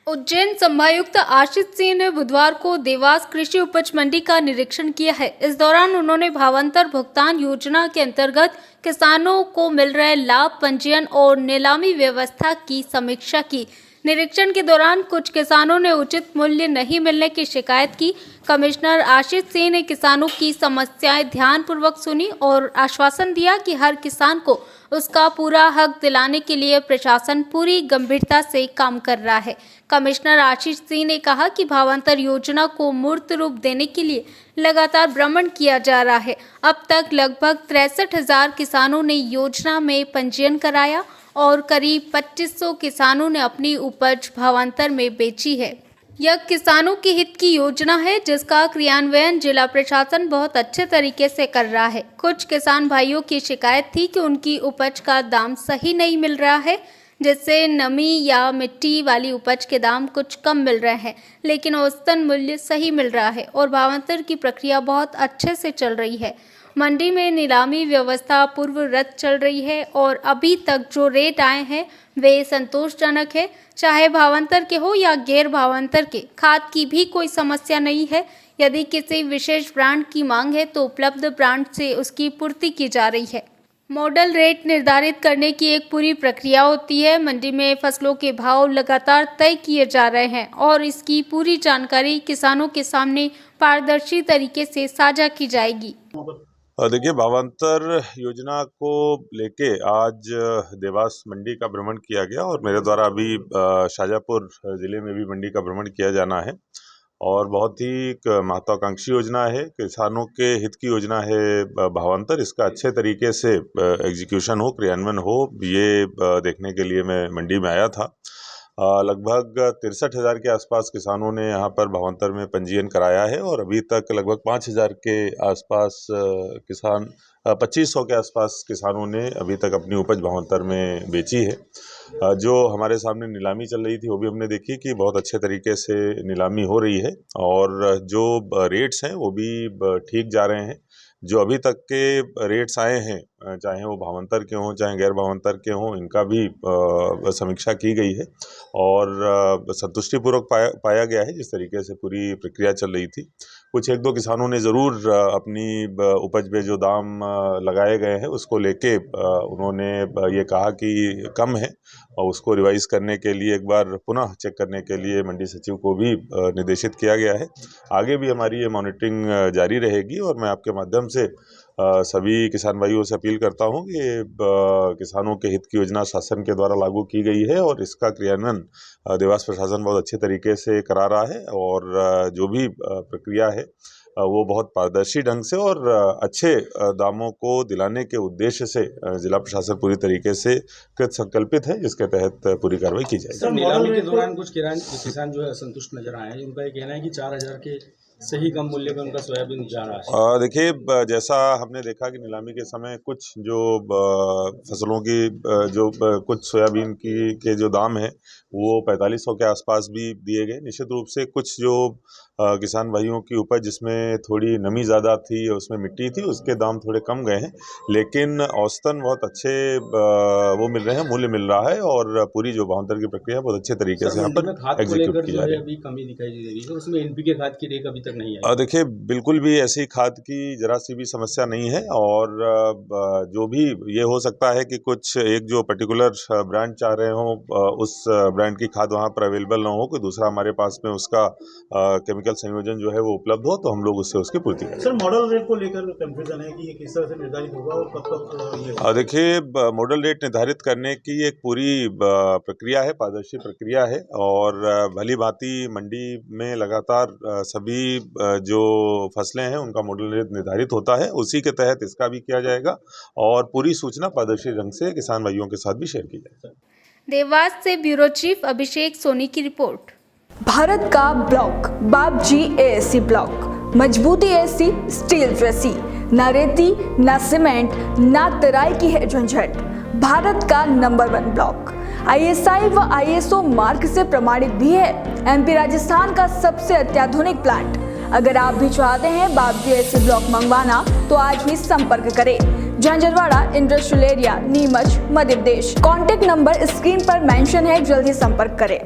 उज्जैन संभागायुक्त आशीष सिंह ने बुधवार को देवास कृषि उपज मंडी का निरीक्षण किया है। इस दौरान उन्होंने भावांतर भुगतान योजना के अंतर्गत किसानों को मिल रहे लाभ, पंजीयन और नीलामी व्यवस्था की समीक्षा की। निरीक्षण के दौरान कुछ किसानों ने उचित मूल्य नहीं मिलने की शिकायत की। कमिश्नर आशीष सिंह ने किसानों की समस्याएं ध्यानपूर्वक सुनी और आश्वासन दिया कि हर किसान को उसका पूरा हक दिलाने के लिए प्रशासन पूरी गंभीरता से काम कर रहा है। कमिश्नर आशीष सिंह ने कहा कि भावांतर योजना को मूर्त रूप देने के लिए लगातार भ्रमण किया जा रहा है। अब तक लगभग 63,000 किसानों ने योजना में पंजीयन कराया और करीब 2500 किसानों ने अपनी उपज भावांतर में बेची है। यह किसानों के हित की योजना है जिसका क्रियान्वयन जिला प्रशासन बहुत अच्छे तरीके से कर रहा है। कुछ किसान भाइयों की शिकायत थी कि उनकी उपज का दाम सही नहीं मिल रहा है, जिससे नमी या मिट्टी वाली उपज के दाम कुछ कम मिल रहे हैं, लेकिन औसतन मूल्य सही मिल रहा है और भावांतर की प्रक्रिया बहुत अच्छे से चल रही है। मंडी में नीलामी व्यवस्था पूर्ववत चल रही है और अभी तक जो रेट आए हैं वे संतोषजनक है। चाहे भावांतर के हो या गैर भावांतर के, खाद की भी कोई समस्या नहीं है। यदि किसी विशेष ब्रांड की मांग है तो उपलब्ध ब्रांड से उसकी पूर्ति की जा रही है। मॉडल रेट निर्धारित करने की एक पूरी प्रक्रिया होती है। मंडी में फसलों के भाव लगातार तय किए जा रहे हैं और इसकी पूरी जानकारी किसानों के सामने पारदर्शी तरीके से साझा की जाएगी। देखिए, भावांतर योजना को लेके आज देवास मंडी का भ्रमण किया गया और मेरे द्वारा अभी शाजापुर ज़िले में भी मंडी का भ्रमण किया जाना है और बहुत ही एक महत्वाकांक्षी योजना है, किसानों के हित की योजना है भावांतर। इसका अच्छे तरीके से एग्जीक्यूशन हो, क्रियान्वयन हो, ये देखने के लिए मैं मंडी में आया था। लगभग 63,000 के आसपास किसानों ने यहाँ पर भावांतर में पंजीयन कराया है और अभी तक लगभग 5,000 के आसपास किसान 2500 के आसपास किसानों ने अभी तक अपनी उपज भावांतर में बेची है। जो हमारे सामने नीलामी चल रही थी वो भी हमने देखी कि बहुत अच्छे तरीके से नीलामी हो रही है और जो रेट्स हैं वो भी ठीक जा रहे हैं। जो अभी तक के रेट्स आए हैं, चाहे वो भावांतर के हों चाहे गैर भावांतर के हों, इनका भी समीक्षा की गई है और संतुष्टिपूर्वक पाया गया है जिस तरीके से पूरी प्रक्रिया चल रही थी। कुछ एक दो किसानों ने ज़रूर अपनी उपज पे जो दाम लगाए गए हैं उसको लेके उन्होंने ये कहा कि कम है और उसको रिवाइज़ करने के लिए एक बार पुनः चेक करने के लिए मंडी सचिव को भी निर्देशित किया गया है। आगे भी हमारी ये मॉनिटरिंग जारी रहेगी और मैं आपके माध्यम से सभी किसान भाइयों से अपील करता हूं कि किसानों के हित की योजना शासन के द्वारा लागू की गई है और इसका क्रियान्वयन देवास प्रशासन बहुत अच्छे तरीके से करा रहा है और जो भी प्रक्रिया है वो बहुत पारदर्शी ढंग से और अच्छे दामों को दिलाने के उद्देश्य से जिला प्रशासन पूरी तरीके से कृत संकल्पित है, जिसके तहत पूरी कार्रवाई की जाएगी। नीलामी के दौरान कुछ किसान जो है असंतुष्ट नजर आए हैं। उनका ये कहना है कि 4,000 के सही कम मूल्य पर उनका सोयाबीन जा रहा है। देखिए, जैसा हमने देखा कि नीलामी के समय कुछ जो फसलों की जो कुछ सोयाबीन के जो दाम है वो 4500 के आसपास भी दिए गए। निश्चित रूप से कुछ जो किसान भाइयों की उपज जिसमें थोड़ी नमी ज़्यादा थी, उसमें मिट्टी थी, उसके दाम थोड़े कम गए हैं, लेकिन औसतन बहुत अच्छे वो मिल रहे हैं, मूल्य मिल रहा है और पूरी जो भावांतर की प्रक्रिया बहुत अच्छे तरीके से यहाँ पर एग्जीक्यूट की जा रही है। अभी कमी दिखाई दे रही है, उसमें एनपीके खाद की रेट अभी तक नहीं आई। देखिए, बिल्कुल भी ऐसी खाद की जरा सी भी समस्या नहीं है और जो भी ये हो सकता है कि कुछ एक जो पर्टिकुलर ब्रांड चाह रहे हो उस ब्रांड की खाद वहाँ पर अवेलेबल ना हो, कोई दूसरा हमारे पास में उसका केमिकल संयोजन जो है वो उपलब्ध हो तो हम लोग उससे उसकी पूर्ति करें। सर, मॉडल रेट को लेकर कंफ्यूजन है कि ये किस तरह से निर्धारित होगा और कब तक? देखिए, मॉडल रेट निर्धारित करने की एक पूरी प्रक्रिया है, पारदर्शी प्रक्रिया है और भली भांति मंडी में लगातार सभी जो फसलें हैं उनका मॉडल रेट निर्धारित होता है, उसी के तहत इसका भी किया जाएगा और पूरी सूचना पारदर्शी ढंग से किसान भाइयों के साथ भी शेयर की जाएगी। देवास से ब्यूरो चीफ अभिषेक सोनी की रिपोर्ट। भारत का ब्लॉक बापजी एएससी ब्लॉक, मजबूती ऐसी स्टील जैसी, ना रेती ना सीमेंट ना तराई की है झंझट। भारत का नंबर 1 ब्लॉक ISI व ISO मार्क से प्रमाणित भी है। MP राजस्थान का सबसे अत्याधुनिक प्लांट। अगर आप भी चाहते हैं बापजी एएससी ब्लॉक मंगवाना तो आज ही संपर्क करें। झंझरवाड़ा industrial area, Neemuch, Madhya Pradesh. Contact number screen पर मेंशन है, जल्दी संपर्क करें।